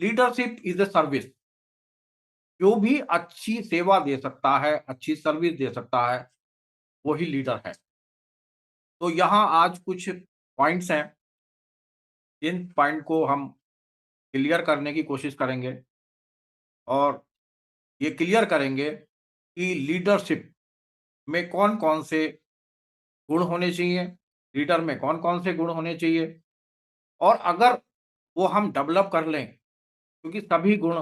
Leadership is a service. जो भी अच्छी सेवा दे सकता है, अच्छी सर्विस दे सकता है, वही लीडर है। तो यहाँ आज कुछ पॉइंट्स हैं, इन पॉइंट को हम क्लियर करने की कोशिश करेंगे और ये क्लियर करेंगे कि लीडरशिप में कौन-कौन से गुण होने चाहिए, लीडर में कौन-कौन से गुण होने चाहिए और अगर वो हम डेवलप कर लें, क्योंकि सभी गुण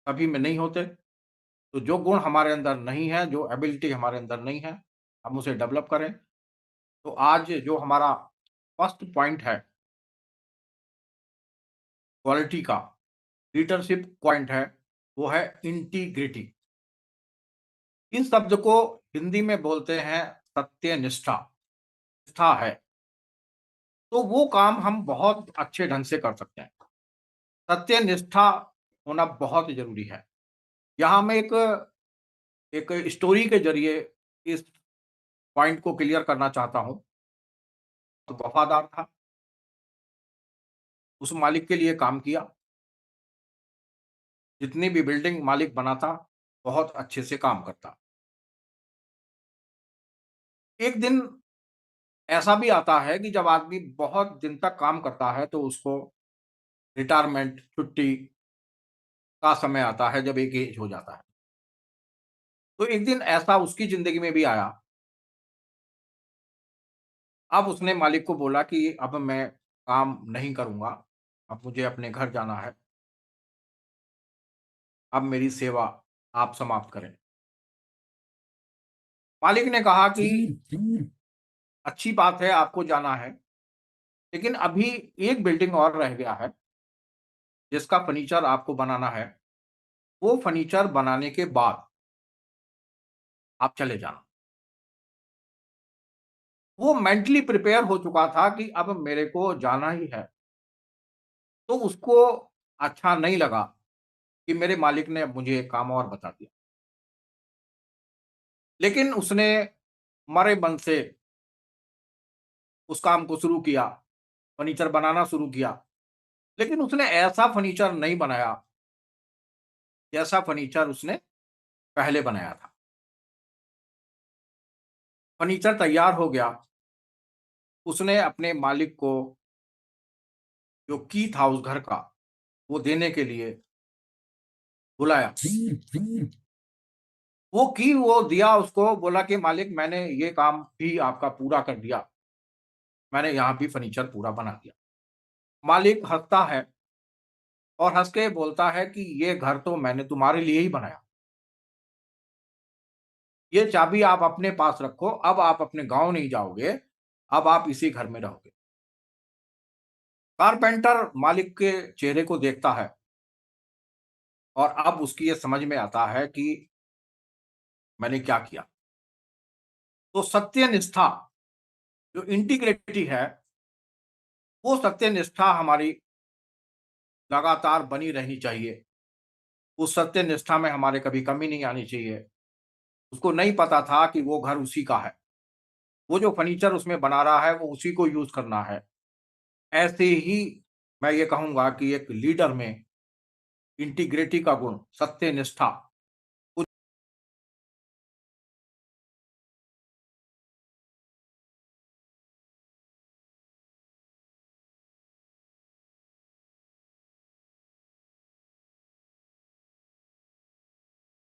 सभी में नहीं होते, तो जो गुण हमारे अंदर नहीं है, जो एबिलिटी हमारे अंदर नहीं है, हम उसे डेवलप करें। तो आज जो हमारा फर्स्ट पॉइंट है क्वालिटी का, लीडरशिप पॉइंट है, वो है इंटीग्रिटी। इस शब्द को हिंदी में बोलते हैं सत्यनिष्ठा, निष्ठा है। तो वो काम हम बहुत अच्छे ढंग से कर सकते हैं। सत्यनिष्ठा होना बहुत ज़रूरी है। यहाँ मैं एक एक स्टोरी के ज़रिए इस पॉइंट को क्लियर करना चाहता हूँ। तो वफ़ादार था, उस मालिक के लिए काम किया, जितनी भी बिल्डिंग मालिक बनाता, बहुत अच्छे से काम करता। एक दिन ऐसा भी आता है कि जब आदमी बहुत दिन तक काम करता है, तो उसको रिटायरमेंट, छुट्टी का समय आता है, जब एक एज हो जाता है। तो एक दिन ऐसा उसकी ज़िंदगी में भी आया। अब उसने मालिक को बोला कि अब मैं काम नहीं करूँगा, अब मुझे अपने घर जाना है, अब मेरी सेवा आप समाप्त करें। मालिक ने कहा कि अच्छी बात है आपको जाना है, लेकिन अभी एक बिल्डिंग और रह गया है, जिसका फर्नीचर आपको बनाना है, वो फर्नीचर बनाने के बाद आप चले जाना। वो मेंटली प्रिपेयर हो चुका था कि अब मेरे को जाना ही है, तो उसको अच्छा नहीं लगा कि मेरे मालिक ने मुझे एक काम और बता दिया। लेकिन उसने मरे मन से उस काम को शुरू किया, फर्नीचर बनाना शुरू किया। लेकिन उसने ऐसा फर्नीचर नहीं बनाया, जैसा फर्नीचर उसने पहले बनाया था। फर्नीचर तैयार हो गया, उसने अपने मालिक को जो की था उस घर का, वो देने के लिए बुलाया। वो दिया उसको, बोला कि मालिक मैंने ये काम भी आपका पूरा कर दिया, मैंने यहाँ भी फर्नीचर पूरा बना दिया। मालिक हँसता है और हँस के बोलता है कि ये घर तो मैंने तुम्हारे लिए ही बनाया। ये चाबी आप अपने पास रखो, अब आप अपने गाँव नहीं जाओगे, अब आप इसी घर में रहोगे। कारपेंटर मालिक के चेहरे को देखता है और अब उसकी ये समझ में आता है कि मैंने क्या किया। तो सत्यनिष्ठा जो इंटीग्रिटी है, वो सत्यनिष्ठा हमारी लगातार बनी रहनी चाहिए। उस सत्यनिष्ठा में हमारे कभी कमी नहीं आनी चाहिए। उसको नहीं पता था कि वो घर उसी का है। वो जो फर्नीचर उसमें बना रहा है, वो उसी को यूज़ करना है। ऐसे ही मैं ये कहूँगा कि एक लीडर में इंटीग्रिटी का गुण, सत्यनिष्ठा कुछ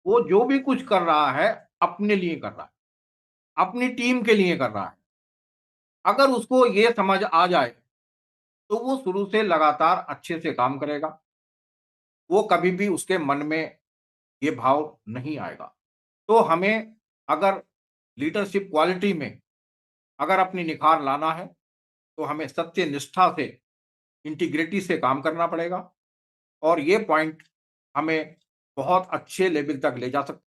वो जो भी कुछ कर रहा है, अपने लिए कर रहा है, अपनी टीम के लिए कर रहा है। अगर उसको ये समझ आ जाए, तो वो शुरू से लगातार अच्छे से काम करेगा। वो कभी भी उसके मन में ये भाव नहीं आएगा। तो हमें अगर लीडरशिप क्वालिटी में अगर अपनी निखार लाना है, तो हमें सत्यनिष्ठा से, इंटीग्रिटी से काम करना पड़ेगा और ये पॉइंट हमें बहुत अच्छे लेवल तक ले जा सकता है।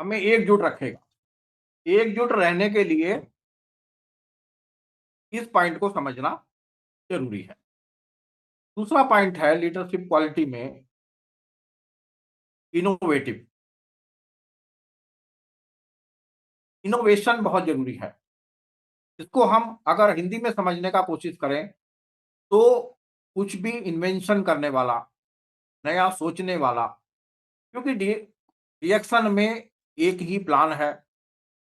हमें एकजुट रखेगा। एकजुट रहने के लिए इस पॉइंट को समझना ज़रूरी है। दूसरा पॉइंट है लीडरशिप क्वालिटी में इनोवेटिव। इनोवेशन बहुत ज़रूरी है। इसको हम अगर हिंदी में समझने का कोशिश करें, तो कुछ भी इन्वेंशन करने वाला, नया सोचने वाला, क्योंकि रिएक्शन में एक ही प्लान है,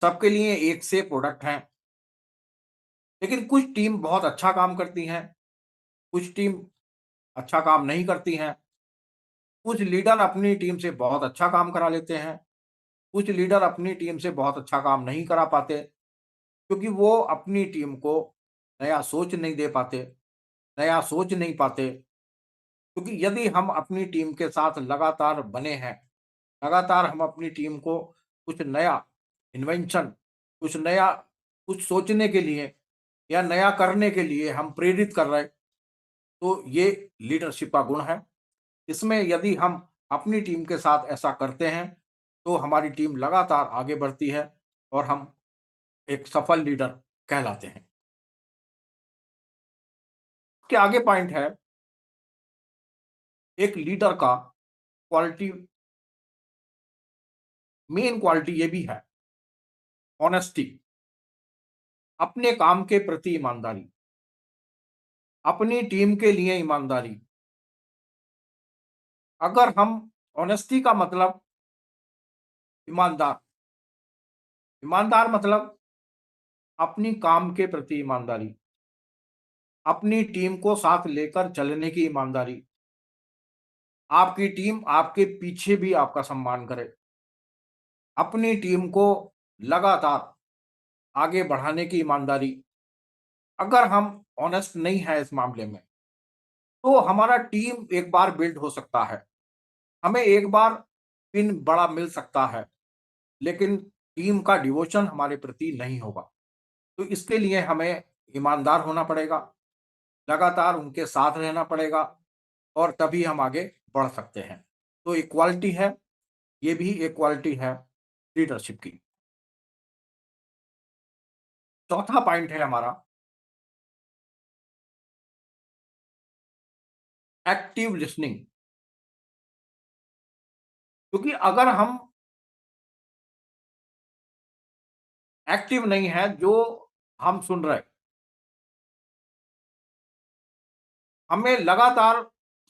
सबके लिए एक से प्रोडक्ट हैं, लेकिन कुछ टीम बहुत अच्छा काम करती हैं, कुछ टीम अच्छा काम नहीं करती हैं, कुछ लीडर अपनी टीम से बहुत अच्छा काम करा लेते हैं, कुछ लीडर अपनी टीम से बहुत अच्छा काम नहीं करा पाते, क्योंकि वो अपनी टीम को नया सोच नहीं दे पाते, नया सोच नहीं पाते। क्योंकि यदि हम अपनी टीम के साथ लगातार बने हैं, लगातार हम अपनी टीम को कुछ नया इन्वेंशन, कुछ नया, कुछ सोचने के लिए या नया करने के लिए हम प्रेरित कर रहे, तो ये लीडरशिप का गुण है। इसमें यदि हम अपनी टीम के साथ ऐसा करते हैं, तो हमारी टीम लगातार आगे बढ़ती है और हम एक सफल लीडर कहलाते हैं। इसके आगे पॉइंट है, एक लीडर का क्वालिटी, मेन क्वालिटी ये भी है, ऑनेस्टी, अपने काम के प्रति ईमानदारी, अपनी टीम के लिए ईमानदारी। अगर हम, ऑनेस्टी का मतलब ईमानदार, ईमानदार मतलब अपनी काम के प्रति ईमानदारी, अपनी टीम को साथ लेकर चलने की ईमानदारी, आपकी टीम आपके पीछे भी आपका सम्मान करे, अपनी टीम को लगातार आगे बढ़ाने की ईमानदारी। अगर हम ऑनेस्ट नहीं है इस मामले में, तो हमारा टीम एक बार बिल्ड हो सकता है, हमें एक बार पिन बड़ा मिल सकता है, लेकिन टीम का डिवोशन हमारे प्रति नहीं होगा। तो इसके लिए हमें ईमानदार होना पड़ेगा, लगातार उनके साथ रहना पड़ेगा और तभी हम आगे बढ़ सकते हैं। तो इक्वालिटी है, ये भी एक क्वालिटी है लीडरशिप की। चौथा पॉइंट है हमारा एक्टिव लिसनिंग। क्योंकि अगर हम एक्टिव नहीं है, जो हम सुन रहे, हमें लगातार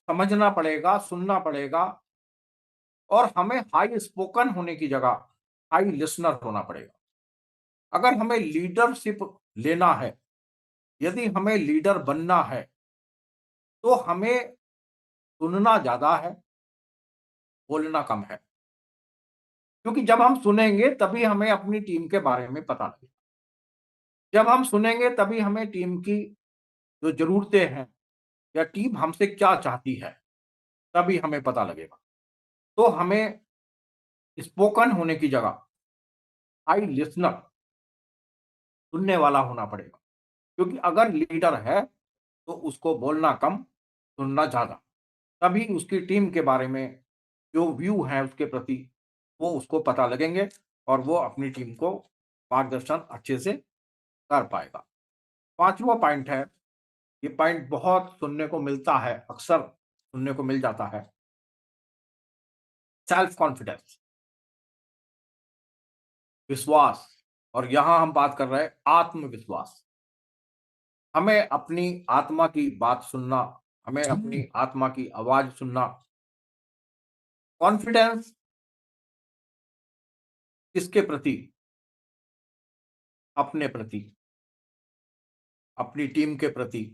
समझना पड़ेगा, सुनना पड़ेगा और हमें हाई स्पोकन होने की जगह हाई लिसनर होना पड़ेगा। अगर हमें लीडरशिप लेना है, यदि हमें लीडर बनना है, तो हमें सुनना ज़्यादा है, बोलना कम है। क्योंकि जब हम सुनेंगे तभी हमें अपनी टीम के बारे में पता लगेगा। जब हम सुनेंगे तभी हमें टीम की जो ज़रूरतें हैं या टीम हमसे क्या चाहती है, तभी हमें पता लगेगा। तो हमें स्पोकन होने की जगह हाई लिसनर, सुनने वाला होना पड़ेगा। क्योंकि अगर लीडर है, तो उसको बोलना कम, सुनना ज़्यादा। तभी उसकी टीम के बारे में जो व्यू है उसके प्रति, वो उसको पता लगेंगे और वो अपनी टीम को मार्गदर्शन अच्छे से कर पाएगा। 5वां पॉइंट है, ये पॉइंट बहुत सुनने को मिलता है, अक्सर सुनने को मिल जाता है, सेल्फ कॉन्फिडेंस, विश्वास। और यहाँ हम बात कर रहे हैं आत्मविश्वास। हमें अपनी आत्मा की बात सुनना, हमें अपनी आत्मा की आवाज़ सुनना। कॉन्फिडेंस किसके प्रति? अपने प्रति, अपनी टीम के प्रति।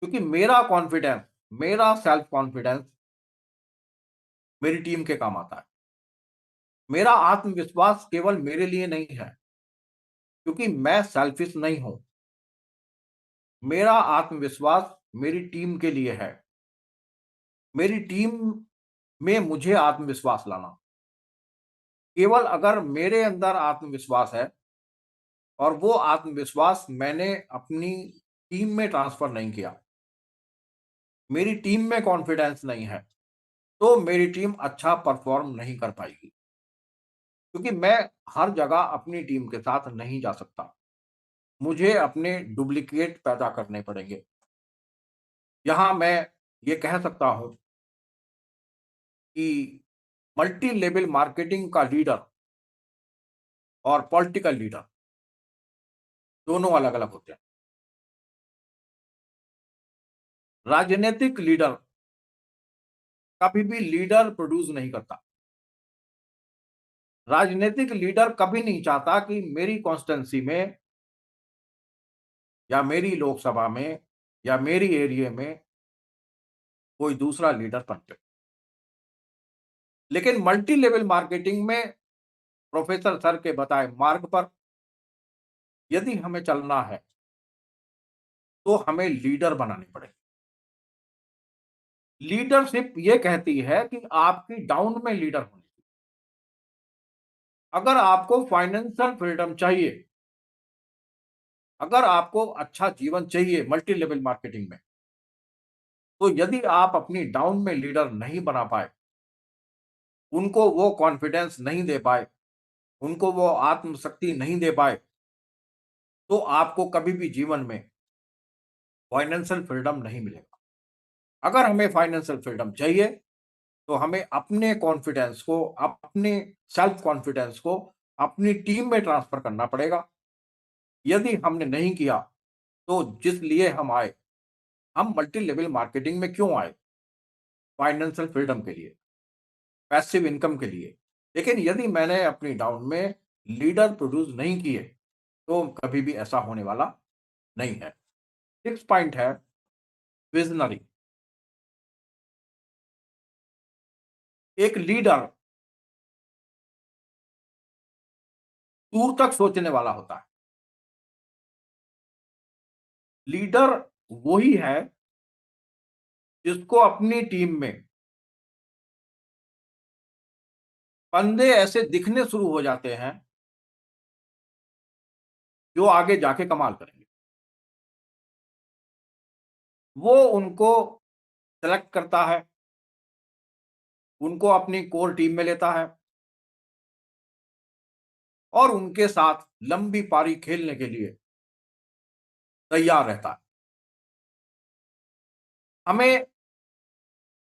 क्योंकि मेरा कॉन्फिडेंस, मेरा सेल्फ कॉन्फिडेंस मेरी टीम के काम आता है। मेरा आत्मविश्वास केवल मेरे लिए नहीं है, क्योंकि मैं सेल्फिश नहीं हूं। मेरा आत्मविश्वास मेरी टीम के लिए है, मेरी टीम में मुझे आत्मविश्वास लाना। केवल अगर मेरे अंदर आत्मविश्वास है और वो आत्मविश्वास मैंने अपनी टीम में ट्रांसफर नहीं किया, मेरी टीम में कॉन्फिडेंस नहीं है, तो मेरी टीम अच्छा परफॉर्म नहीं कर पाएगी। क्योंकि मैं हर जगह अपनी टीम के साथ नहीं जा सकता। मुझे अपने डुप्लीकेट पैदा करने पड़ेंगे। यहाँ मैं ये कह सकता हूँ कि मल्टी लेवल मार्केटिंग का लीडर और पॉलिटिकल लीडर दोनों अलग-अलग होते हैं। राजनीतिक लीडर कभी भी लीडर प्रोड्यूस नहीं करता। राजनीतिक लीडर कभी नहीं चाहता कि मेरी कॉन्स्टिट्यूएंसी में या मेरी लोकसभा में या मेरी एरिया में कोई दूसरा लीडर पनपे। लेकिन मल्टी लेवल मार्केटिंग में प्रोफेसर सर के बताए मार्ग पर यदि हमें चलना है, तो हमें लीडर बनाने पड़ेंगे। लीडरशिप ये कहती है कि आपकी डाउन में लीडर होने चाहिए। अगर आपको फाइनेंशियल फ्रीडम चाहिए, अगर आपको अच्छा जीवन चाहिए मल्टी लेवल मार्केटिंग में, तो यदि आप अपनी डाउन में लीडर नहीं बना पाए, उनको वो कॉन्फिडेंस नहीं दे पाए, उनको वो आत्मशक्ति नहीं दे पाए, तो आपको कभी भी जीवन में फाइनेंशियल फ्रीडम नहीं मिलेगा। अगर हमें फाइनेंशियल फ्रीडम चाहिए, तो हमें अपने कॉन्फिडेंस को, अपने सेल्फ कॉन्फिडेंस को अपनी टीम में ट्रांसफर करना पड़ेगा। यदि हमने नहीं किया, तो जिस लिए हम आए, हम मल्टी लेवल मार्केटिंग में क्यों आए? फाइनेंशियल फ्रीडम के लिए, पैसिव इनकम के लिए। लेकिन यदि मैंने अपनी डाउन में लीडर प्रोड्यूस नहीं किए, तो कभी भी ऐसा होने वाला नहीं है। 6 पॉइंट है विज़नरी। एक लीडर दूर तक सोचने वाला होता है। लीडर वही है जिसको अपनी टीम में बंदे ऐसे दिखने शुरू हो जाते हैं, जो आगे जाके कमाल करेंगे। वो उनको सेलेक्ट करता है, उनको अपनी कोर टीम में लेता है और उनके साथ लंबी पारी खेलने के लिए तैयार रहता है। हमें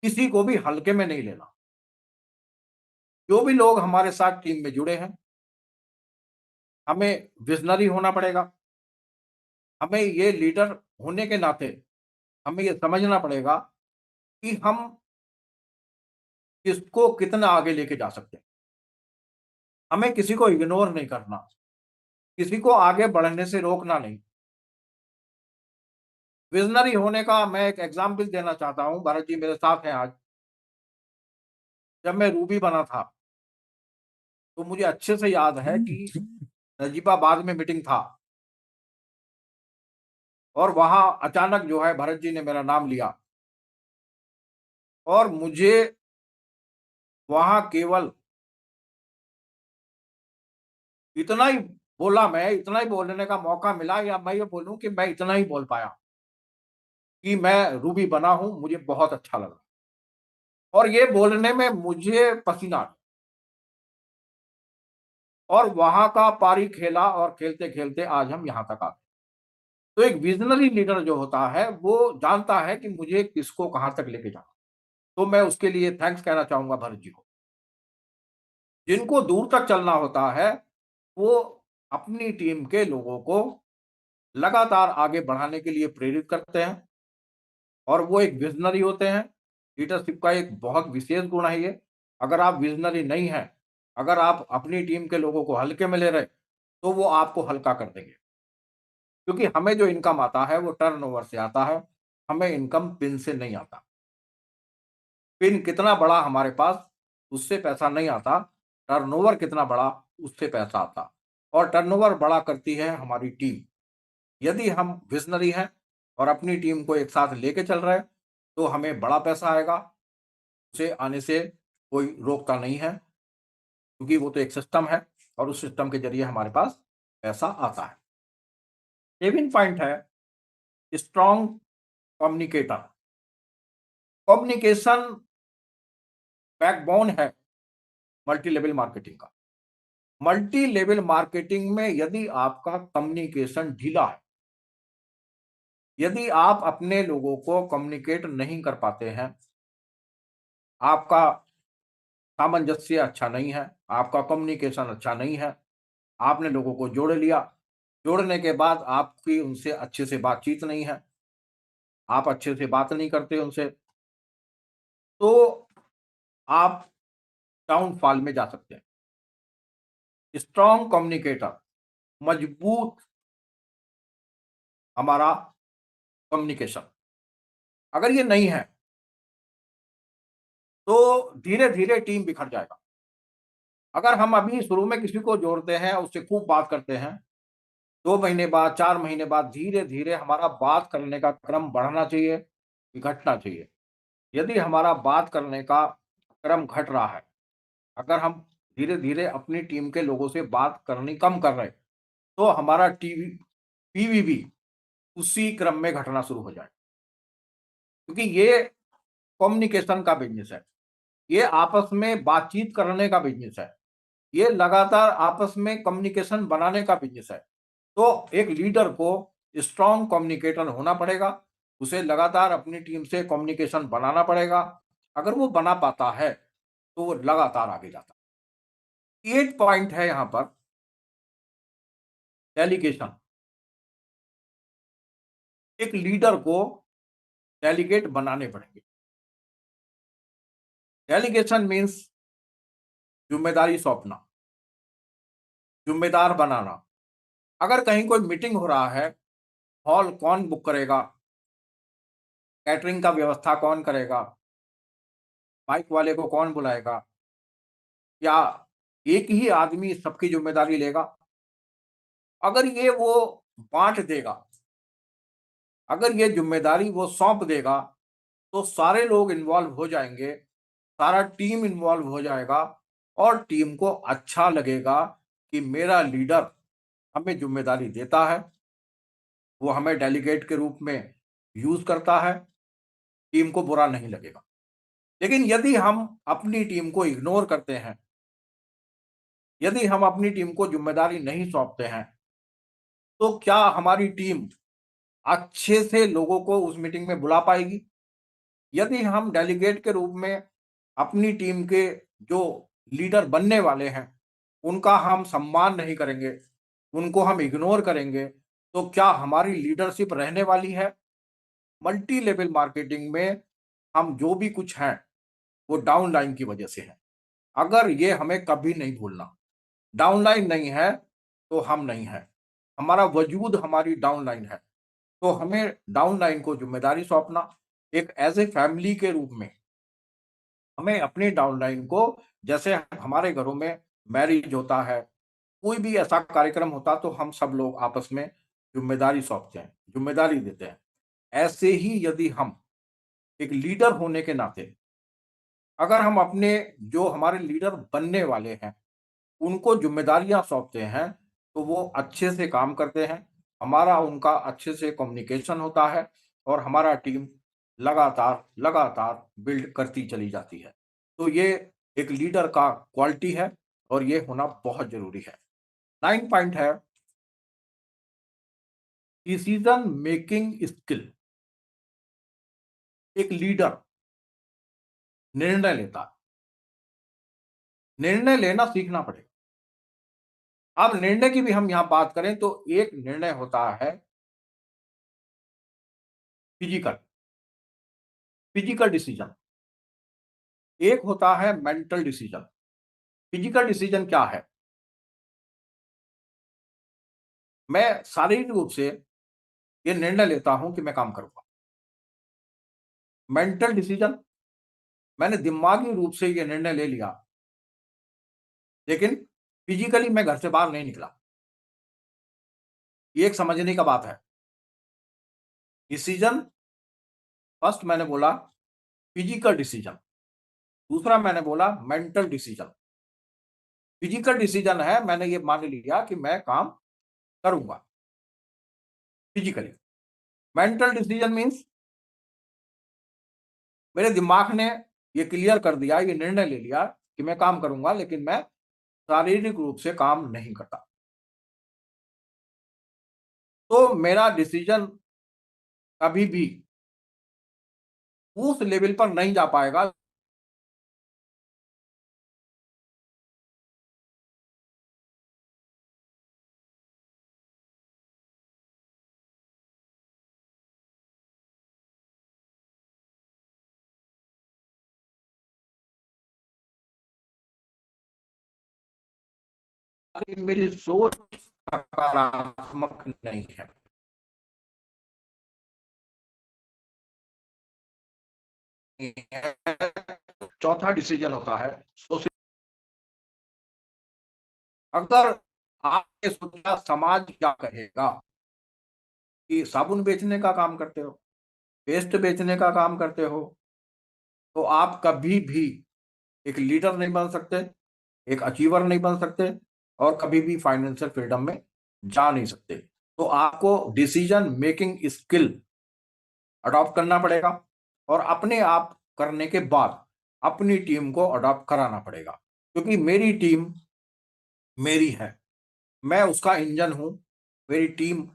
किसी को भी हल्के में नहीं लेना। जो भी लोग हमारे साथ टीम में जुड़े हैं, हमें विज़नरी होना पड़ेगा। हमें ये लीडर होने के नाते हमें ये समझना पड़ेगा कि हम किसको कितना आगे लेके जा सकते हैं। हमें किसी को इग्नोर नहीं करना, किसी को आगे बढ़ने से रोकना नहीं। विज़नरी होने का मैं एक एग्ज़ाम्पल देना चाहता हूँ, भरत जी मेरे साथ हैं आज। जब मैं रूबी बना था, तो मुझे अच्छे से याद है कि नजीबाबाद में मीटिंग था और वहाँ अचानक जो है भरत जी ने मेरा नाम लिया और मुझे वहाँ केवल इतना ही बोला मैं, इतना ही बोलने का मौका मिला या मैं ये बोलूँ कि मैं इतना ही बोल पाया कि मैं रूबी बना हूँ, मुझे बहुत अच्छा लगा और ये बोलने में मुझे पसीना आ गया और वहाँ का पारी खेला और खेलते-खेलते आज हम यहाँ तक आ गए। तो एक विज़नरी लीडर जो होता है, वो जानता है कि मुझे किसको कहाँ तक लेके जाना। तो मैं उसके लिए थैंक्स कहना चाहूँगा भरत जी को। जिनको दूर तक चलना होता है, वो अपनी टीम के लोगों को लगातार आगे बढ़ाने के लिए प्रेरित करते हैं और वो एक विज़नरी होते हैं। लीडरशिप का एक बहुत विशेष गुण है ये। अगर आप विज़नरी नहीं हैं, अगर आप अपनी टीम के लोगों को हल्के में ले रहे, तो वो आपको हल्का कर देंगे। क्योंकि हमें जो इनकम आता है, वो टर्नओवर से आता है, हमें इनकम पिन से नहीं आता। पिन कितना बड़ा हमारे पास, उससे पैसा नहीं आता, टर्नओवर कितना बड़ा, उससे पैसा आता और टर्नओवर बड़ा करती है हमारी टीम। यदि हम विज़नरी हैं और अपनी टीम को एक साथ लेके चल रहे हैं, तो हमें बड़ा पैसा आएगा, उसे आने से कोई रोकता नहीं है, क्योंकि वो तो एक सिस्टम है और उस सिस्टम के ज़रिए हमारे पास पैसा आता है। 7 पॉइंट है स्ट्रॉन्ग कम्युनिकेटर। कम्युनिकेशन बैकबोन है मल्टी लेवल मार्केटिंग का। मल्टी लेवल मार्केटिंग में यदि आपका कम्युनिकेशन ढीला है, यदि आप अपने लोगों को कम्युनिकेट नहीं कर पाते हैं, आपका सामंजस्य अच्छा नहीं है, आपका कम्युनिकेशन अच्छा नहीं है, आपने लोगों को जोड़ लिया, जोड़ने के बाद आपकी उनसे अच्छे से बातचीत नहीं है, आप अच्छे से बात नहीं करते उनसे, तो आप डाउनफॉल में जा सकते हैं। स्ट्रॉन्ग कम्युनिकेटर, मजबूत हमारा कम्युनिकेशन, अगर ये नहीं है, तो धीरे-धीरे टीम बिखर जाएगा। अगर हम अभी शुरू में किसी को जोड़ते हैं, उससे खूब बात करते हैं, 2 महीने बाद, 4 महीने बाद धीरे-धीरे हमारा बात करने का क्रम बढ़ना चाहिए कि घटना चाहिए। यदि हमारा बात करने का क्रम घट रहा है, अगर हम धीरे-धीरे अपनी टीम के लोगों से बात करनी कम कर रहे हैं, तो हमारा पीवीबी उसी क्रम में घटना शुरू हो जाएगा। क्योंकि ये कम्युनिकेशन का बिज़नेस है, ये आपस में बातचीत करने का बिज़नेस है, ये लगातार आपस में कम्युनिकेशन बनाने का बिज़नेस है। तो एक लीडर को स्ट्रॉन्ग कम्युनिकेटर होना पड़ेगा, उसे लगातार अपनी टीम से कम्युनिकेशन बनाना पड़ेगा। अगर वो बना पाता है, तो वो लगातार आगे जाता है। 8 पॉइंट है यहाँ पर डेलीगेशन। एक लीडर को डेलीगेट बनाने पड़ेंगे। डेलीगेशन मीन्स ज़िम्मेदारी सौंपना, ज़िम्मेदार बनाना। अगर कहीं कोई मीटिंग हो रहा है, हॉल कौन बुक करेगा? कैटरिंग का व्यवस्था कौन करेगा? माइक वाले को कौन बुलाएगा? या एक ही आदमी सबकी ज़िम्मेदारी लेगा? अगर ये वो बाँट देगा, अगर ये ज़िम्मेदारी वो सौंप देगा, तो सारे लोग इन्वॉल्व हो जाएँगे, सारा टीम इन्वॉल्व हो जाएगा और टीम को अच्छा लगेगा कि मेरा लीडर हमें ज़िम्मेदारी देता है, वो हमें डेलीगेट के रूप में यूज़ करता है, टीम को बुरा नहीं लगेगा। लेकिन यदि हम अपनी टीम को इग्नोर करते हैं, यदि हम अपनी टीम को ज़िम्मेदारी नहीं सौंपते हैं, तो क्या हमारी टीम अच्छे से लोगों को उस मीटिंग में बुला पाएगी? यदि हम डेलीगेट के रूप में अपनी टीम के जो लीडर बनने वाले हैं, उनका हम सम्मान नहीं करेंगे, उनको हम इग्नोर करेंगे, तो क्या हमारी लीडरशिप रहने वाली है? मल्टी लेवल मार्केटिंग में हम जो भी कुछ हैं, वो डाउनलाइन की वजह से है। अगर ये हमें कभी नहीं भूलना, डाउनलाइन नहीं है, तो हम नहीं हैं। हमारा वजूद हमारी डाउनलाइन है। तो हमें डाउनलाइन को ज़िम्मेदारी सौंपना, एक एज़ ए फैमिली के रूप में हमें अपनी डाउनलाइन को, जैसे हमारे घरों में मैरिज होता है, कोई भी ऐसा कार्यक्रम होता, तो हम सब लोग आपस में ज़िम्मेदारी सौंपते हैं, ज़िम्मेदारी देते हैं। ऐसे ही यदि हम एक लीडर होने के नाते, अगर हम अपने जो हमारे लीडर बनने वाले हैं, उनको ज़िम्मेदारियाँ सौंपते हैं, तो वो अच्छे से काम करते हैं, हमारा उनका अच्छे से कम्युनिकेशन होता है और हमारा टीम लगातार, लगातार बिल्ड करती चली जाती है। तो ये एक लीडर का क्वालिटी है और ये होना बहुत ज़रूरी है। 9 पॉइंट है डिसीज़न मेकिंग स्किल। एक लीडर निर्णय लेता है, निर्णय लेना सीखना पड़ेगा। अब निर्णय की भी हम यहाँ बात करें तो एक निर्णय होता है फिजिकल, फिजिकल डिसीजन, एक होता है मेंटल डिसीजन। फिजिकल डिसीजन क्या है? मैं शारीरिक रूप से ये निर्णय लेता हूं कि मैं काम करूंगा। मेंटल डिसीजन, मैंने दिमागी रूप से ये निर्णय ले लिया, लेकिन फिजिकली मैं घर से बाहर नहीं निकला। ये एक समझने का बात है। डिसीजन, फर्स्ट मैंने बोला फिजिकल डिसीजन, दूसरा मैंने बोला मेंटल डिसीजन। फिजिकल डिसीजन है, मैंने ये मान लिया कि मैं काम करूंगा फिजिकली। मेंटल डिसीजन मीन्स मेरे दिमाग ने ये क्लियर कर दिया, ये निर्णय ले लिया कि मैं काम करूंगा, लेकिन मैं शारीरिक रूप से काम नहीं करता। तो मेरा डिसीजन कभी भी उस लेवल पर नहीं जा पाएगा अरे मेरी सोच सकारात्मक नहीं है। चौथा डिसीजन होता है सोशल। अगर आपने सोचा समाज क्या कहेगा, कि साबुन बेचने का काम करते हो, पेस्ट बेचने का काम करते हो, तो आप कभी भी एक लीडर नहीं बन सकते, एक अचीवर नहीं बन सकते, और कभी भी फाइनेंशियल फ्रीडम में जा नहीं सकते। तो आपको डिसीजन मेकिंग स्किल अडॉप्ट करना पड़ेगा, और अपने आप करने के बाद अपनी टीम को अडॉप्ट कराना पड़ेगा, क्योंकि मेरी टीम मेरी है, मैं उसका इंजन हूं। मेरी टीम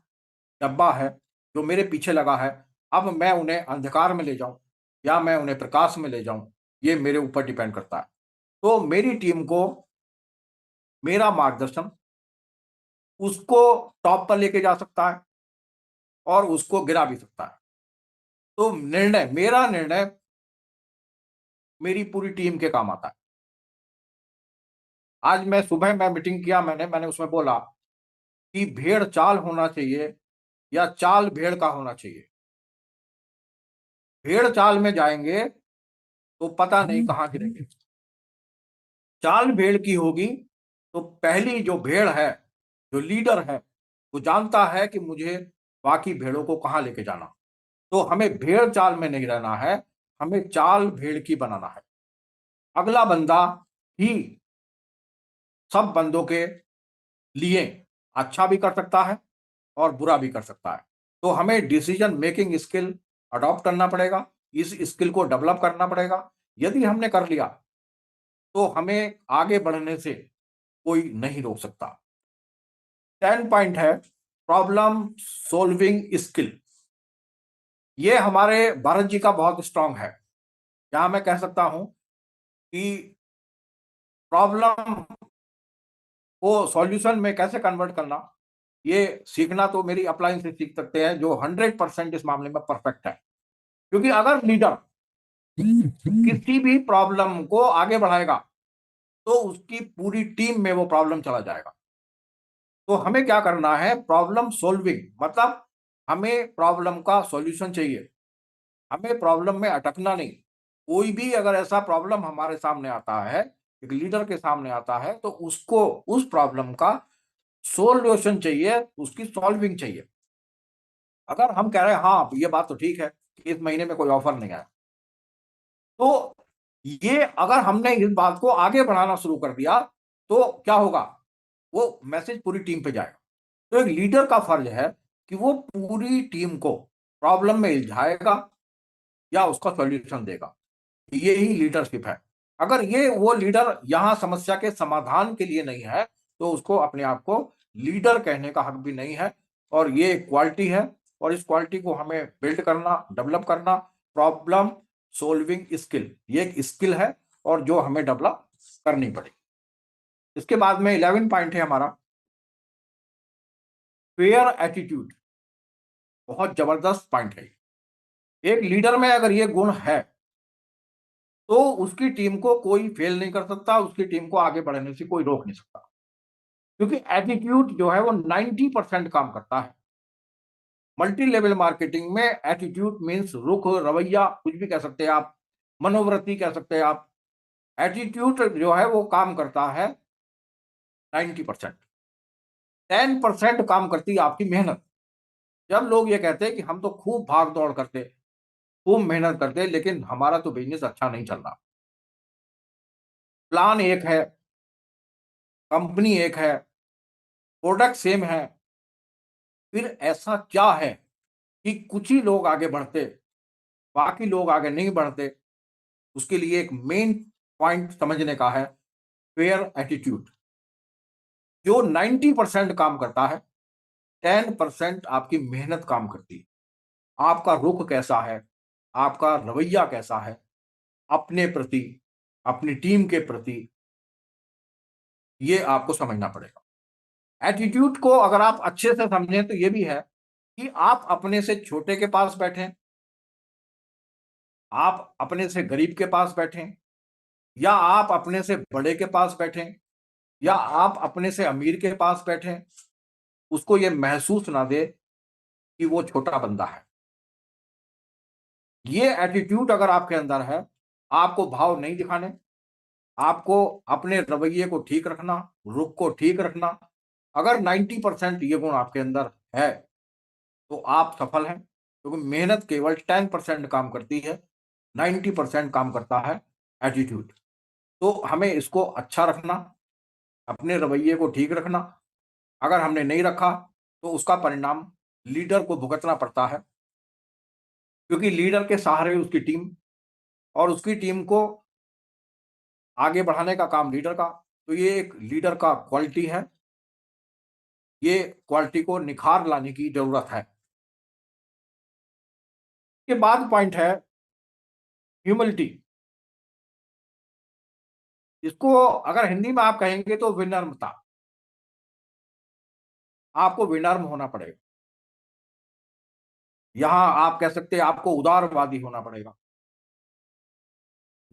डब्बा है जो मेरे पीछे लगा है। अब मैं उन्हें अंधकार में ले जाऊं या मैं उन्हें प्रकाश में ले जाऊं, ये मेरे ऊपर डिपेंड करता है। तो मेरी टीम को मेरा मार्गदर्शन उसको टॉप पर लेके जा सकता है और उसको गिरा भी सकता है। तो मेरा निर्णय मेरी पूरी टीम के काम आता है। आज मैं सुबह मैं मीटिंग किया, मैंने उसमें बोला कि भेड़ चाल होना चाहिए या चाल भेड़ का होना चाहिए। भेड़ चाल में जाएंगे तो पता नहीं कहाँ गिरेंगे। चाल भेड़ की होगी तो पहली जो भेड़ है, जो लीडर है, वो जानता है कि मुझे बाकी भेड़ों को कहाँ लेके जाना। तो हमें भेड़ चाल में नहीं रहना है, हमें चाल भेड़ की बनाना है। अगला बंदा ही सब बंदों के लिए अच्छा भी कर सकता है और बुरा भी कर सकता है। तो हमें डिसीजन मेकिंग स्किल अडॉप्ट करना पड़ेगा, इस स्किल को डेवलप करना पड़ेगा। यदि हमने कर लिया तो हमें आगे बढ़ने से कोई नहीं रोक सकता। 10 पॉइंट है प्रॉब्लम सोल्विंग स्किल। ये हमारे भारत जी का बहुत स्ट्रांग है। यहां मैं कह सकता हूं कि प्रॉब्लम को सॉल्यूशन में कैसे कन्वर्ट करना, ये सीखना तो मेरी अपलाइन से सीख सकते हैं, जो 100% इस मामले में परफेक्ट है। क्योंकि अगर लीडर किसी भी प्रॉब्लम को आगे बढ़ाएगा तो उसकी पूरी टीम में वो प्रॉब्लम चला जाएगा। तो हमें क्या करना है, प्रॉब्लम सोल्विंग मतलब हमें प्रॉब्लम का सॉल्यूशन चाहिए, हमें प्रॉब्लम में अटकना नहीं। कोई भी अगर ऐसा प्रॉब्लम हमारे सामने आता है, एक लीडर के सामने आता है, तो उसको उस प्रॉब्लम का सॉल्यूशन चाहिए, उसकी सॉल्विंग चाहिए। अगर हम कह रहे हैं हाँ ये बात तो ठीक है कि इस महीने में कोई ऑफर नहीं आया, तो ये अगर हमने इस बात को आगे बढ़ाना शुरू कर दिया तो क्या होगा, वो मैसेज पूरी टीम पे जाएगा। तो एक लीडर का फर्ज है कि वो पूरी टीम को प्रॉब्लम में उलझाएगा या उसका सॉल्यूशन देगा। ये ही लीडरशिप है। अगर ये वो लीडर यहाँ समस्या के समाधान के लिए नहीं है, तो उसको अपने आप को लीडर कहने का हक भी नहीं है। और ये एक क्वालिटी है, और इस क्वालिटी को हमें बिल्ड करना, डेवलप करना, प्रॉब्लम सोल्विंग स्किल, ये एक स्किल है और जो हमें डेवलप करनी पड़ेगी। इसके बाद में 11 पॉइंट है हमारा फेयर एटीट्यूड। बहुत जबरदस्त पॉइंट है। एक लीडर में अगर ये गुण है तो उसकी टीम को कोई फेल नहीं कर सकता, उसकी टीम को आगे बढ़ने से कोई रोक नहीं सकता। क्योंकि एटीट्यूड जो है वो 90% काम करता है। मल्टी लेवल मार्केटिंग में एटीट्यूड मीन्स रुख, रवैया, कुछ भी कह सकते हैं आप, मनोवृत्ति कह सकते हैं आप। एटीट्यूड जो है वो काम करता है 90%। 10% काम करती है आपकी मेहनत। जब लोग ये कहते हैं कि हम तो खूब भाग दौड़ करते, खूब मेहनत करते, लेकिन हमारा तो बिजनेस अच्छा नहीं चल रहा, प्लान एक है, कंपनी एक है, प्रोडक्ट सेम है, फिर ऐसा क्या है कि कुछ ही लोग आगे बढ़ते, बाकी लोग आगे नहीं बढ़ते। उसके लिए एक मेन पॉइंट समझने का है फेयर एटीट्यूड। जो 90% काम करता है, 10% आपकी मेहनत काम करती है। आपका रुख कैसा है, आपका रवैया कैसा है अपने प्रति, अपनी टीम के प्रति, ये आपको समझना पड़ेगा। एटीट्यूड को अगर आप अच्छे से समझें तो ये भी है कि आप अपने से छोटे के पास बैठें, आप अपने से गरीब के पास बैठें, या आप अपने से बड़े के पास बैठें, या आप अपने से अमीर के पास बैठे, उसको ये महसूस ना दे कि वो छोटा बंदा है। ये एटीट्यूड अगर आपके अंदर है, आपको भाव नहीं दिखाने, आपको अपने रवैये को ठीक रखना, रुख को ठीक रखना, अगर 90% ये गुण आपके अंदर है, तो आप सफल हैं। क्योंकि मेहनत केवल 10% काम करती है, 90% काम करता है एटीट्यूड। तो हमें इसको अच्छा रखना, अपने रवैये को ठीक रखना। अगर हमने नहीं रखा, तो उसका परिणाम लीडर को भुगतना पड़ता है, क्योंकि लीडर के सहारे उसकी टीम, और उसकी टीम को आगे बढ़ाने का काम लीडर का। तो ये एक लीडर का क्वालिटी है, ये क्वालिटी को निखार लाने की जरूरत है। के बाद पॉइंट है ह्यूमिलिटी। इसको अगर हिंदी में आप कहेंगे तो विनम्रता। आपको विनम्र होना पड़ेगा। यहां आप कह सकते हैं आपको उदारवादी होना पड़ेगा।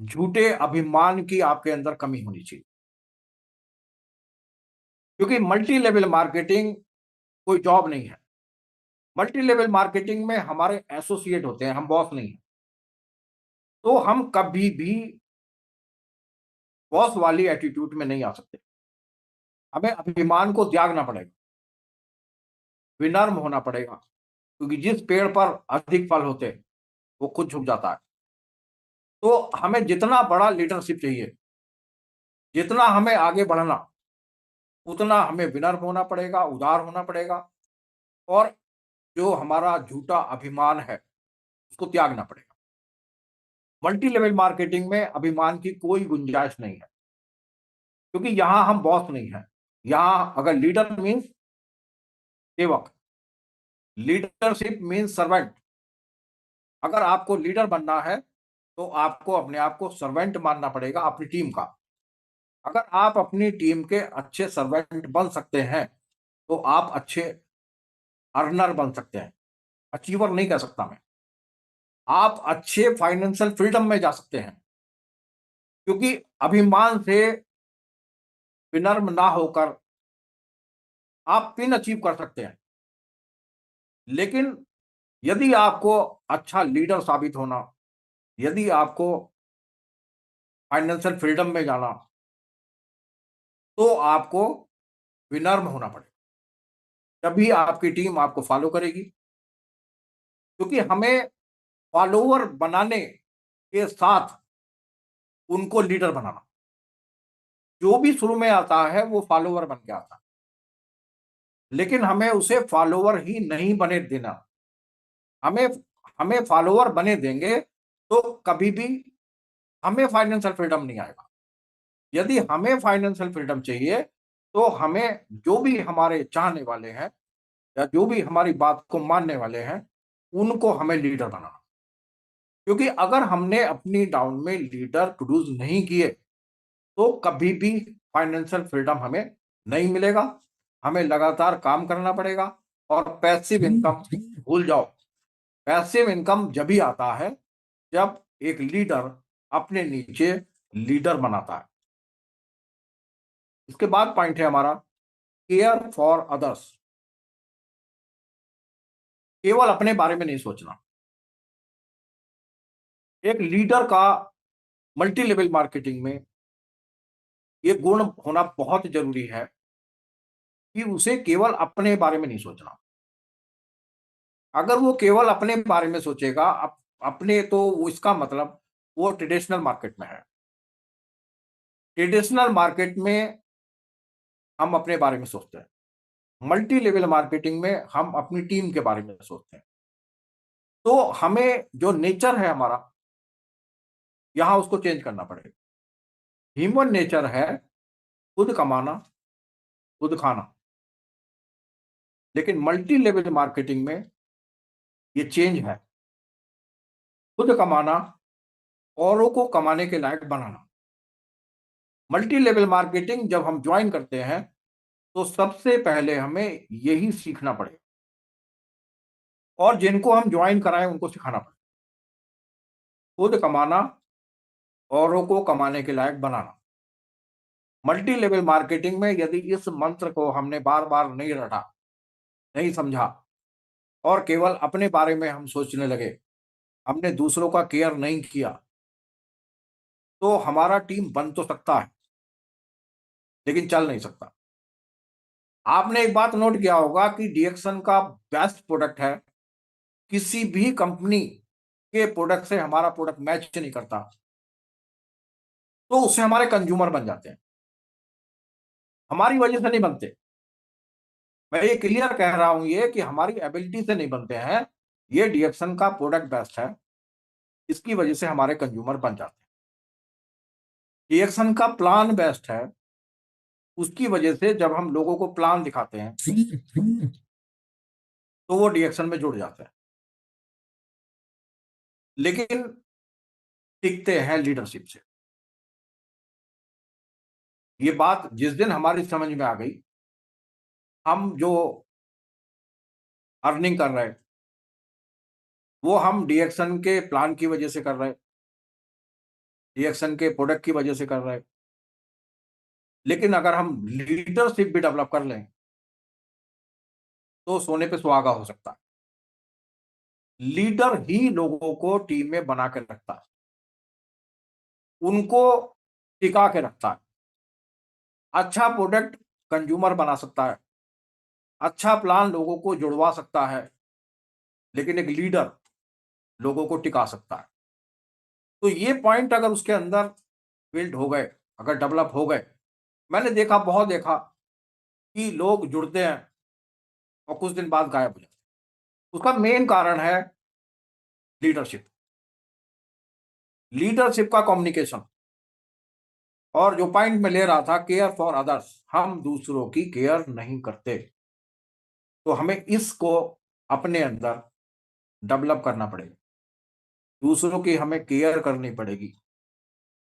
झूठे अभिमान की आपके अंदर कमी होनी चाहिए, क्योंकि मल्टी लेवल मार्केटिंग कोई जॉब नहीं है। मल्टी लेवल मार्केटिंग में हमारे एसोसिएट होते हैं, हम बॉस नहीं हैं। तो हम कभी भी बॉस वाली एटीट्यूड में नहीं आ सकते। हमें अभिमान को त्यागना पड़ेगा, विनम्र होना पड़ेगा, क्योंकि जिस पेड़ पर अधिक फल होते हैं, वो खुद झुक जाता है। तो हमें जितना बड़ा लीडरशिप चाहिए, जितना हमें आगे बढ़ना, उतना हमें विनम्र होना पड़ेगा, उदार होना पड़ेगा, और जो हमारा झूठा अभिमान है, उसको त्यागना पड़ेगा। मल्टी लेवल मार्केटिंग में अभिमान की कोई गुंजाइश नहीं है, क्योंकि यहां हम बॉस नहीं हैं। यहां अगर लीडर मीन्स सेवक, लीडरशिप मीन्स सर्वेंट। अगर आपको लीडर बनना है, तो आपको अपने आप को सर्वेंट मानना पड़ेगा अपनी टीम का। अगर आप अपनी टीम के अच्छे सर्वेंट बन सकते हैं, तो आप अच्छे अर्नर बन सकते हैं। अचीवर नहीं कह सकता मैं। आप अच्छे फाइनेंशियल फ्रीडम में जा सकते हैं, क्योंकि अभिमान से विनम्र ना होकर आप पिन अचीव कर सकते हैं। लेकिन यदि आपको अच्छा लीडर साबित होना, यदि आपको फाइनेंशियल फ्रीडम में जाना, तो आपको विनम्र होना पड़ेगा। तभी आपकी टीम आपको फॉलो करेगी, क्योंकि हमें फॉलोवर बनाने के साथ उनको लीडर बनाना। जो भी शुरू में आता है वो फॉलोवर बन के आता है, लेकिन हमें उसे फॉलोवर ही नहीं बने देना। हमें हमें फॉलोवर बने देंगे, तो कभी भी हमें फाइनेंशियल फ्रीडम नहीं आएगा। यदि हमें फाइनेंशियल फ्रीडम चाहिए, तो हमें जो भी हमारे चाहने वाले हैं, या जो भी हमारी बात को मानने वाले हैं, उनको हमें लीडर बनाना। क्योंकि अगर हमने अपनी डाउन में लीडर प्रोड्यूस नहीं किए, तो कभी भी फाइनेंशियल फ्रीडम हमें नहीं मिलेगा। हमें लगातार काम करना पड़ेगा, और पैसिव इनकम भूल जाओ। पैसिव इनकम जब भी आता है, जब एक लीडर अपने नीचे लीडर बनाता है। इसके बाद पॉइंट है हमारा केयर फॉर अदर्स। केवल अपने बारे में नहीं सोचना। एक लीडर का मल्टी लेवल मार्केटिंग में ये गुण होना बहुत जरूरी है, कि उसे केवल अपने बारे में नहीं सोचना। अगर वो केवल अपने बारे में सोचेगा, अपने, तो इसका मतलब वो ट्रेडिशनल मार्केट में है। ट्रेडिशनल मार्केट में हम अपने बारे में सोचते हैं, मल्टी लेवल मार्केटिंग में हम अपनी टीम के बारे में सोचते हैं। तो हमें जो नेचर है हमारा, यहां उसको चेंज करना पड़ेगा। ह्यूमन नेचर है खुद कमाना, खुद खाना। लेकिन मल्टी लेवल मार्केटिंग में ये चेंज है, खुद कमाना, औरों को कमाने के लायक बनाना। मल्टी लेवल मार्केटिंग जब हम ज्वाइन करते हैं, तो सबसे पहले हमें यही सीखना पड़ेगा, और जिनको हम ज्वाइन कराएं उनको सिखाना पड़ेगा। खुद कमाना, औरों को कमाने के लायक बनाना। मल्टी लेवल मार्केटिंग में यदि इस मंत्र को हमने बार-बार नहीं रटा, नहीं समझा और केवल अपने बारे में हम सोचने लगे, हमने दूसरों का केयर नहीं किया, तो हमारा टीम बन तो सकता है, लेकिन चल नहीं सकता। आपने एक बात नोट किया होगा कि डीएक्सन का बेस्ट प्रोडक्ट है, किसी भी कंपनी के प्रोडक्ट से हमारा प्रोडक्ट मैच नहीं करता, तो उससे हमारे कंज्यूमर बन जाते हैं, हमारी वजह से नहीं बनते। मैं ये क्लियर कह रहा हूं ये कि हमारी एबिलिटी से नहीं बनते हैं, ये डीएक्सन का प्रोडक्ट बेस्ट है, इसकी वजह से हमारे कंज्यूमर बन जाते हैं। डीएक्सन का प्लान बेस्ट है, उसकी वजह से जब हम लोगों को प्लान दिखाते हैं, तो वो डीएक्सन में जुड़ जाते हैं। लेकिन टिकते हैं लीडरशिप से। ये बात जिस दिन हमारी समझ में आ गई, हम जो अर्निंग कर रहे हैं, वो हम डीएक्सन के प्लान की वजह से कर रहे हैं, डीएक्सन के प्रोडक्ट की वजह से कर रहे हैं। लेकिन अगर हम लीडरशिप भी डेवलप कर लें, तो सोने पे सुहागा हो सकता है। लीडर ही लोगों को टीम में बना के रखता है, उनको टिका के रखता है। अच्छा प्रोडक्ट कंज्यूमर बना सकता है, अच्छा प्लान लोगों को जुड़वा सकता है, लेकिन एक लीडर लोगों को टिका सकता है। तो ये पॉइंट अगर उसके अंदर बिल्ड हो गए, अगर डेवलप हो गए, मैंने देखा, बहुत देखा कि लोग जुड़ते हैं और कुछ दिन बाद गायब हो जाते हैं। उसका मेन कारण है लीडरशिप, लीडरशिप का कम्युनिकेशन। और जो पॉइंट मैं ले रहा था, केयर फॉर अदर्स, हम दूसरों की केयर नहीं करते, तो हमें इसको अपने अंदर डेवलप करना पड़ेगा। दूसरों की हमें केयर करनी पड़ेगी।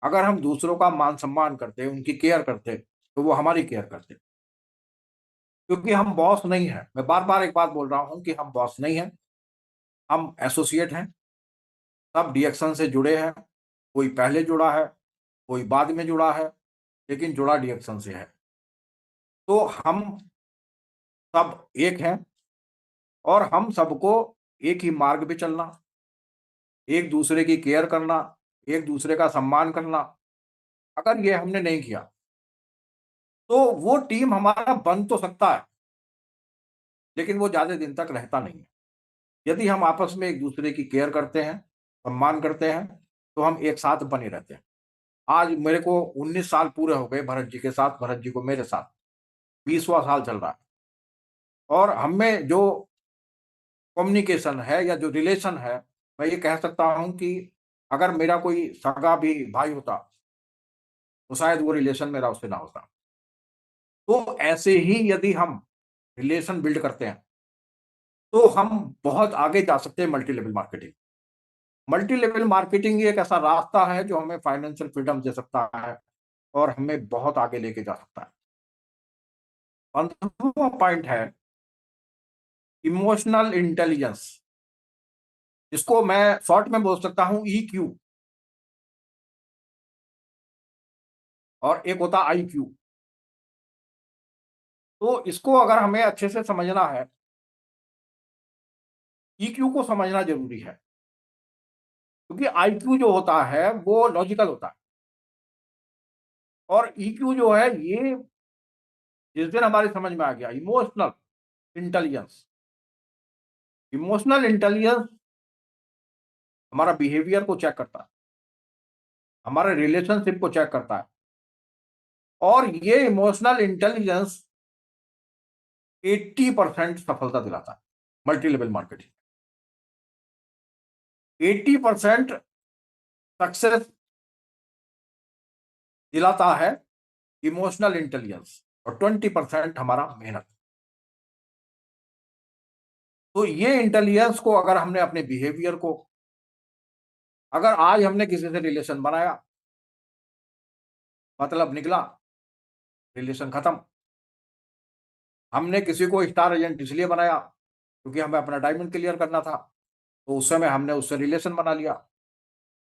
अगर हम दूसरों का मान सम्मान करते, उनकी केयर करते, तो वो हमारी केयर करते। क्योंकि हम बॉस नहीं हैं, मैं बार बार एक बात बोल रहा हूं कि हम बॉस नहीं हैं, हम एसोसिएट हैं। सब डीएक्शन से जुड़े हैं, कोई पहले जुड़ा है, कोई बाद में जुड़ा है, लेकिन जुड़ा डीएक्शन से है। तो हम सब एक हैं और हम सबको एक ही मार्ग पे चलना, एक दूसरे की केयर करना, एक दूसरे का सम्मान करना। अगर ये हमने नहीं किया, तो वो टीम हमारा बन तो सकता है, लेकिन वो ज्यादा दिन तक रहता नहीं है। यदि हम आपस में एक दूसरे की केयर करते हैं, सम्मान करते हैं, तो हम एक साथ बने रहते हैं। आज मेरे को 19 साल पूरे हो गए भरत जी के साथ, भरत जी को मेरे साथ 20वां साल चल रहा है। और हमें जो कम्युनिकेशन है या जो रिलेशन है, मैं ये कह सकता हूँ कि अगर मेरा कोई सगा भी भाई होता, तो शायद वो रिलेशन मेरा उससे ना होता। तो ऐसे ही यदि हम रिलेशन बिल्ड करते हैं, तो हम बहुत आगे जा सकते हैं multi level marketing. Multi level marketing एक ऐसा रास्ता है जो हमें फाइनेंशियल फ्रीडम दे सकता है और हमें बहुत आगे लेके जा सकता है। 15वां पॉइंट है इमोशनल इंटेलिजेंस, इसको मैं शॉर्ट में बोल सकता हूं ईक्यू, और एक होता आईक्यू। तो इसको अगर हमें अच्छे से समझना है, ईक्यू को समझना जरूरी है, क्योंकि आईक्यू जो होता है वो लॉजिकल होता है, और ईक्यू जो है ये जिस दिन हमारी समझ में आ गया, इमोशनल इंटेलिजेंस। इमोशनल इंटेलिजेंस हमारा बिहेवियर को चेक करता है, हमारे रिलेशनशिप को चेक करता है, और ये इमोशनल इंटेलिजेंस 80% सफलता दिलाता है मल्टी लेवल मार्केटिंग। 80% सक्सेस दिलाता है इमोशनल इंटेलिजेंस, और 20% हमारा मेहनत। तो ये इंटेलिजेंस को अगर हमने अपने बिहेवियर को, अगर आज हमने किसी से रिलेशन बनाया, मतलब निकला, रिलेशन खत्म। हमने किसी को स्टार एजेंट इसलिए बनाया क्योंकि हमें अपना डायमंड क्लियर करना था, तो उस समय हमने उससे रिलेशन बना लिया।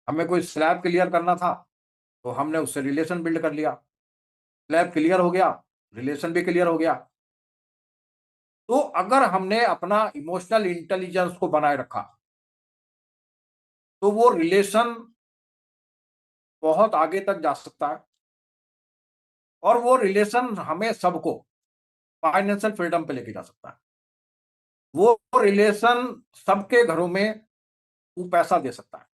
हमें कोई स्लैब क्लियर करना था, तो हमने उससे रिलेशन बिल्ड कर लिया। स्लैब क्लियर हो गया, रिलेशन भी क्लियर हो गया। तो अगर हमने अपना इमोशनल इंटेलिजेंस को बनाए रखा, तो वो रिलेशन बहुत आगे तक जा सकता है और वो रिलेशन हमें सबको फाइनेंशियल फ्रीडम पे लेके जा सकता है। वो रिलेशन सबके घरों में वो पैसा दे सकता है,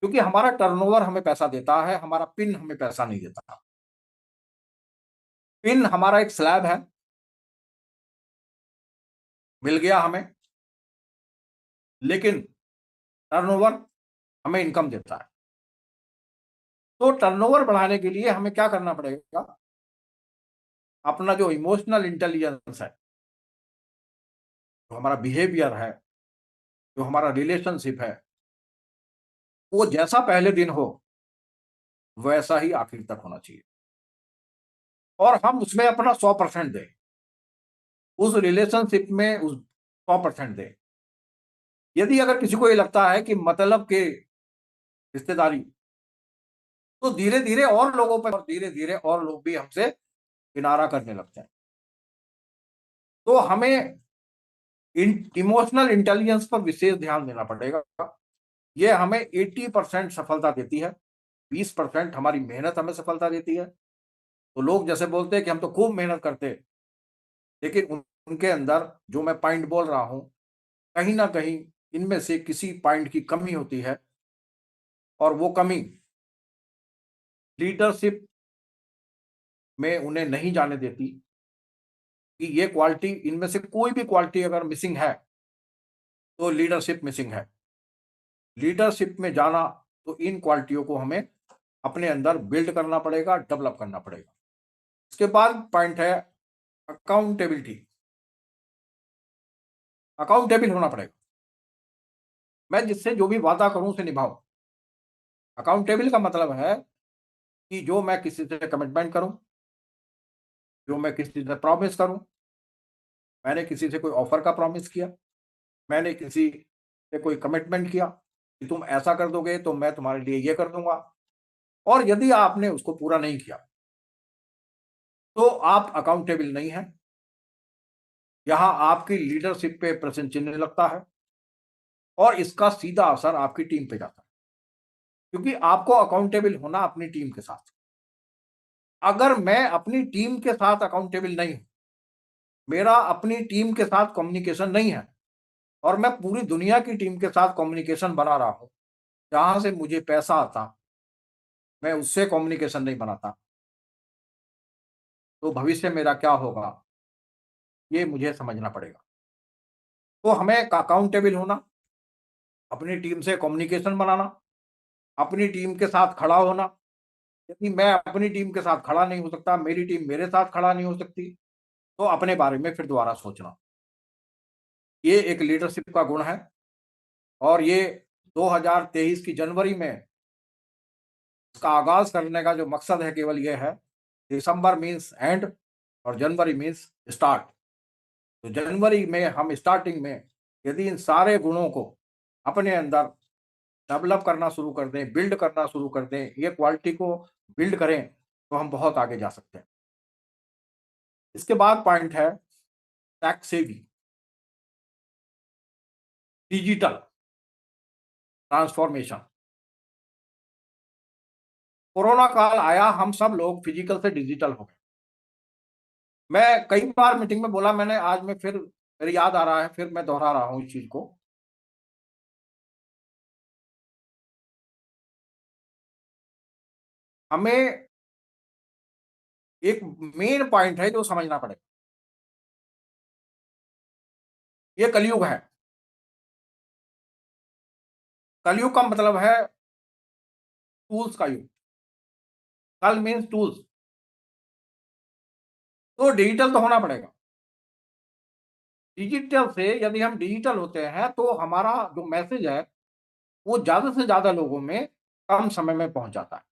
क्योंकि हमारा टर्नओवर हमें पैसा देता है, हमारा पिन हमें पैसा नहीं देता। पिन हमारा एक स्लैब है, मिल गया हमें, लेकिन टर्नओवर हमें इनकम देता है। तो टर्नओवर बढ़ाने के लिए हमें क्या करना पड़ेगा? अपना जो इमोशनल इंटेलिजेंस है, जो हमारा बिहेवियर है, जो हमारा रिलेशनशिप है, वो जैसा पहले दिन हो, वैसा ही आखिर तक होना चाहिए और हम उसमें अपना 100% दें। उस रिलेशनशिप में उस 100% दें। यदि अगर किसी को ये लगता है कि मतलब के रिश्तेदारी, तो धीरे-धीरे और लोगों पर और धीरे-धीरे और लोग भी हमसे किनारा करने लगते हैं। तो हमें इमोशनल इंटेलिजेंस पर विशेष ध्यान देना पड़ेगा। ये हमें 80% सफलता देती है, 20% हमारी मेहनत हमें सफलता देती है। तो लोग जैसे बोलते हैं कि हम तो खूब मेहनत करते हैं, लेकिन उनके अंदर जो मैं पॉइंट बोल रहा हूँ, कहीं न कहीं इनमें से किसी पॉइंट की कमी होती है और वो कमी लीडरशिप में उन्हें नहीं जाने देती कि ये क्वालिटी, इनमें से कोई भी क्वालिटी अगर मिसिंग है, तो लीडरशिप मिसिंग है। लीडरशिप में जाना, तो इन क्वालिटियों को हमें अपने अंदर बिल्ड करना पड़ेगा, डेवलप करना पड़ेगा। इसके बाद पॉइंट है अकाउंटेबिलिटी। अकाउंटेबल होना पड़ेगा। मैं जिससे जो भी वादा करूं उसे निभाऊं। अकाउंटेबल का मतलब है कि जो मैं किसी से कमिटमेंट करूं, जो मैं किसी से प्रॉमिस करूं, मैंने किसी से कोई ऑफर का प्रॉमिस किया, मैंने किसी से कोई कमिटमेंट किया कि तुम ऐसा कर दोगे तो मैं तुम्हारे लिए ये कर दूंगा, और यदि आपने उसको पूरा नहीं किया, तो आप अकाउंटेबल नहीं हैं। यहां आपकी लीडरशिप पे प्रश्न चिन्ह लगता है और इसका सीधा असर आपकी टीम पे जाता है, क्योंकि आपको अकाउंटेबल होना अपनी टीम के साथ। अगर मैं अपनी टीम के साथ अकाउंटेबल नहीं हूं, मेरा अपनी टीम के साथ कम्युनिकेशन नहीं है और मैं पूरी दुनिया की टीम के साथ कम्युनिकेशन बना रहा हूं, जहां से मुझे पैसा आता, मैं उससे कम्युनिकेशन नहीं बनाता, तो भविष्य मेरा क्या होगा, ये मुझे समझना पड़ेगा। तो हमें अकाउंटेबल होना, अपनी टीम से कम्युनिकेशन बनाना, अपनी टीम के साथ खड़ा होना। यदि मैं अपनी टीम के साथ खड़ा नहीं हो सकता, मेरी टीम मेरे साथ खड़ा नहीं हो सकती, तो अपने बारे में फिर दोबारा सोचना। ये एक लीडरशिप का गुण है और ये 2023 की जनवरी में इसका आगाज़ करने का जो मकसद है, केवल ये है, दिसंबर मीन्स एंड और जनवरी मीन्स स्टार्ट। तो जनवरी में हम स्टार्टिंग में यदि इन सारे गुणों को अपने अंदर डेवलप करना शुरू कर दें, बिल्ड करना शुरू कर दें, ये क्वालिटी को बिल्ड करें, तो हम बहुत आगे जा सकते हैं। इसके बाद पॉइंट है टैक्स सेवी, डिजिटल ट्रांसफॉर्मेशन। कोरोना काल आया, हम सब लोग फिजिकल से डिजिटल हो गए। मैं कई बार मीटिंग में बोला, मैंने आज मैं फिर मेरे याद आ रहा है, फिर मैं दोहरा रहा हूँ इस चीज को। हमें एक मेन पॉइंट है जो समझना पड़ेगा। ये कलयुग है। कलयुग का मतलब है टूल्स का युग। कल मीन्स टूल्स। तो डिजिटल तो होना पड़ेगा। डिजिटल से यदि हम डिजिटल होते हैं, तो हमारा जो मैसेज है, वो ज्यादा से ज्यादा लोगों में कम समय में पहुंच जाता है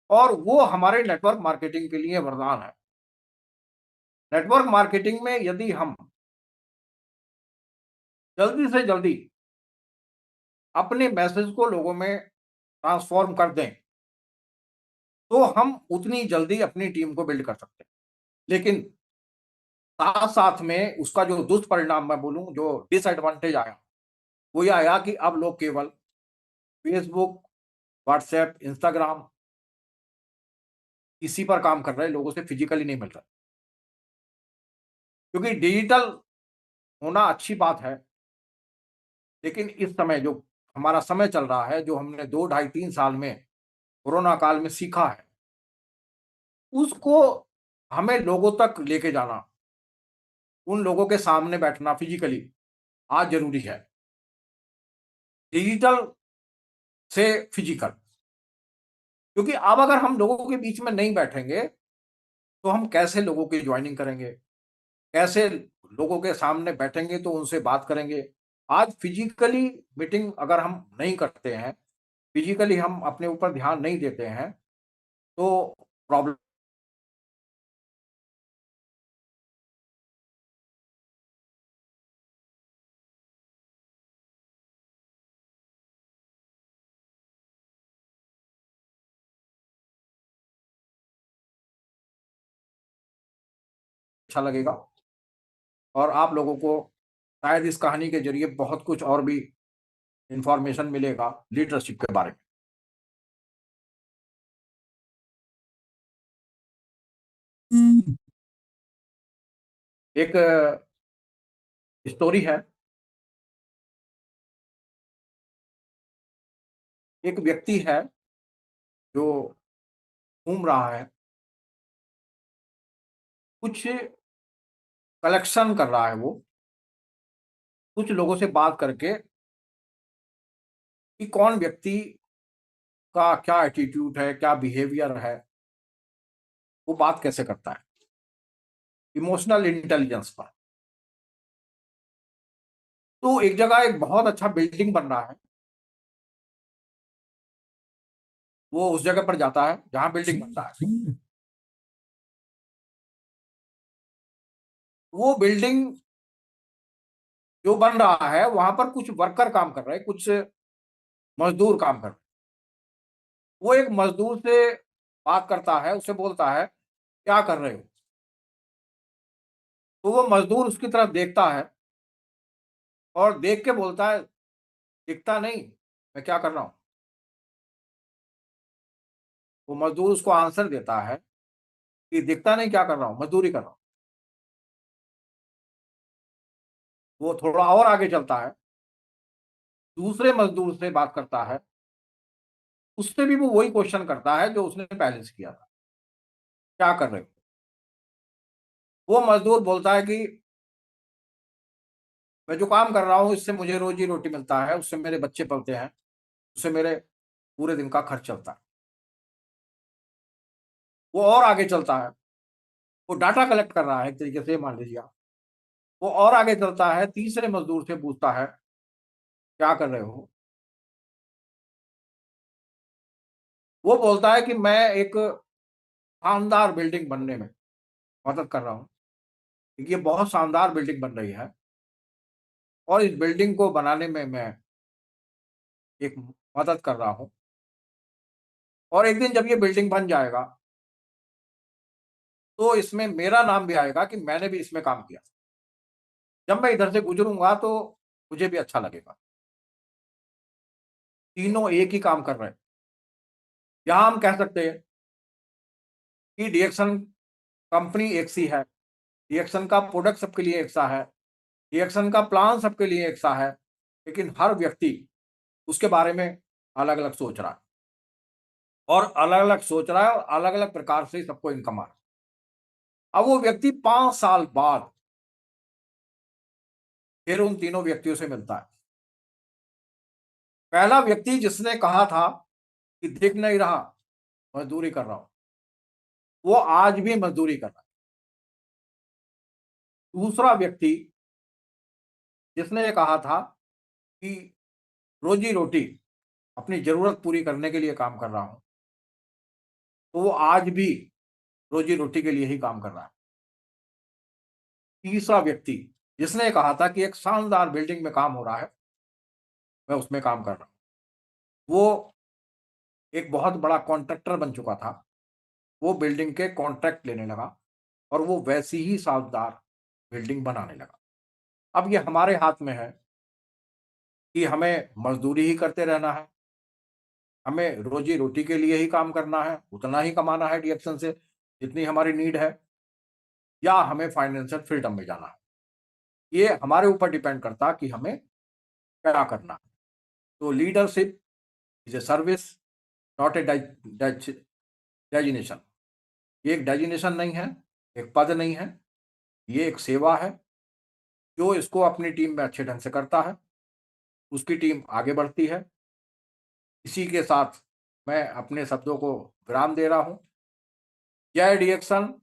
और वो हमारे नेटवर्क मार्केटिंग के लिए वरदान है। नेटवर्क मार्केटिंग में यदि हम जल्दी से जल्दी अपने मैसेज को लोगों में ट्रांसफॉर्म कर दें, तो हम उतनी जल्दी अपनी टीम को बिल्ड कर सकते हैं। लेकिन साथ-साथ में उसका जो दुष्परिणाम मैं बोलूँ, जो डिसएडवांटेज आया, वो ये आया कि अब लोग केवल फेसबुक, व्हाट्सऐप, इंस्टाग्राम इसी पर काम कर रहे हैं, लोगों से फिजिकली नहीं मिल रहे। क्योंकि डिजिटल होना अच्छी बात है, लेकिन इस समय जो हमारा समय चल रहा है, जो हमने 2 ढाई 3 साल में कोरोना काल में सीखा है, उसको हमें लोगों तक लेके जाना, उन लोगों के सामने बैठना फिजिकली आज ज़रूरी है। डिजिटल से फिजिकल, क्योंकि अब अगर हम लोगों के बीच में नहीं बैठेंगे, तो हम कैसे लोगों की जॉइनिंग करेंगे? कैसे लोगों के सामने बैठेंगे तो उनसे बात करेंगे? आज फिजिकली मीटिंग अगर हम नहीं करते हैं, फिजिकली हम अपने ऊपर ध्यान नहीं देते हैं, तो प्रॉब्लम अच्छा लगेगा और आप लोगों को शायद इस कहानी के ज़रिए बहुत कुछ और भी इन्फॉर्मेशन मिलेगा लीडरशिप के बारे में। एक स्टोरी है, एक व्यक्ति है जो घूम रहा है, कुछ कलेक्शन कर रहा है वो, कुछ लोगों से बात करके कि कौन व्यक्ति का क्या एटीट्यूड है, क्या बिहेवियर है, वो बात कैसे करता है, इमोशनल इंटेलिजेंस पर। तो एक जगह एक बहुत अच्छा बिल्डिंग बन रहा है, वो उस जगह पर जाता है जहाँ बिल्डिंग बनता है। वो बिल्डिंग जो बन रहा है, वहाँ पर कुछ वर्कर काम कर रहे हैं, कुछ मज़दूर काम कर रहे हैं। वो एक मज़दूर से बात करता है, उससे बोलता है, "क्या कर रहे हो?" तो वो मज़दूर उसकी तरफ देखता है और देख के बोलता है, "दिखता नहीं, मैं क्या कर रहा हूँ?" वो मज़दूर उसको आंसर देता है कि, "दिखता नहीं क्या कर रहा हूँ? मज़दूरी कर रहा हूँ।" वो थोड़ा और आगे चलता है, दूसरे मज़दूर से बात करता है, उससे भी वो वही क्वेश्चन करता है जो उसने पहले से किया था, "क्या कर रहे हो?" वो मज़दूर बोलता है कि, "मैं जो काम कर रहा हूँ, इससे मुझे रोज़ी-रोटी मिलता है, उससे मेरे बच्चे पलते हैं, उससे मेरे पूरे दिन का खर्च चलता है।" वो और आगे चलता है, वो डाटा कलेक्ट कर रहा है एक तरीके से, मान लीजिए आप। वो और आगे चलता है, तीसरे मज़दूर से पूछता है, "क्या कर रहे हो?" वो बोलता है कि, "मैं एक शानदार बिल्डिंग बनने में मदद कर रहा हूँ। देखिए, बहुत शानदार बिल्डिंग बन रही है और इस बिल्डिंग को बनाने में मैं एक मदद कर रहा हूँ और एक दिन जब ये बिल्डिंग बन जाएगा, तो इसमें मेरा नाम भी आएगा कि मैंने भी इसमें काम किया। जब मैं इधर से गुज़रूँगा तो मुझे भी अच्छा लगेगा।" तीनों एक ही काम कर रहे हैं। यहाँ हम कह सकते हैं कि रिएक्शन कंपनी एक सी है, रिएक्शन का प्रोडक्ट सबके लिए एक सा है, रिएक्शन का प्लान सबके लिए एक सा है, लेकिन हर व्यक्ति उसके बारे में अलग-अलग सोच रहा है और अलग-अलग सोच रहा है और अलग-अलग प्रकार से सबको इनकम आ रहा है। अब वो व्यक्ति 5 साल बाद फिर उन तीनों व्यक्तियों से मिलता है। पहला व्यक्ति जिसने कहा था कि दिख नहीं रहा, मज़दूरी कर रहा हूँ, वो आज भी मज़दूरी कर रहा है। दूसरा व्यक्ति जिसने ये कहा था कि रोज़ी-रोटी, अपनी ज़रूरत पूरी करने के लिए काम कर रहा हूँ, तो वो आज भी रोज़ी-रोटी के लिए ही काम कर रहा है। तीसरा व्यक्ति जिसने कहा था कि एक शानदार बिल्डिंग में काम हो रहा है, मैं उसमें काम कर रहा हूँ। वो एक बहुत बड़ा कॉन्ट्रैक्टर बन चुका था। वो बिल्डिंग के कॉन्ट्रैक्ट लेने लगा और वो वैसी ही शानदार बिल्डिंग बनाने लगा। अब ये हमारे हाथ में है कि हमें मज़दूरी ही करते रहना है, हमें रोज़ी-रोटी के लिए ही काम करना है, उतना ही कमाना है डीएक्शन से जितनी हमारी नीड है, या हमें फाइनेंशियल फ्रीडम में जाना है। ये हमारे ऊपर डिपेंड करता है कि हमें क्या करना है। तो leadership is a service, not a designation. ये एक डेज़िग्नेशन नहीं है, एक पद नहीं है, ये एक सेवा है। जो इसको अपनी टीम में अच्छे ढंग से करता है, उसकी टीम आगे बढ़ती है। इसी के साथ मैं अपने शब्दों को विराम दे रहा हूँ। जय डीएक्शन,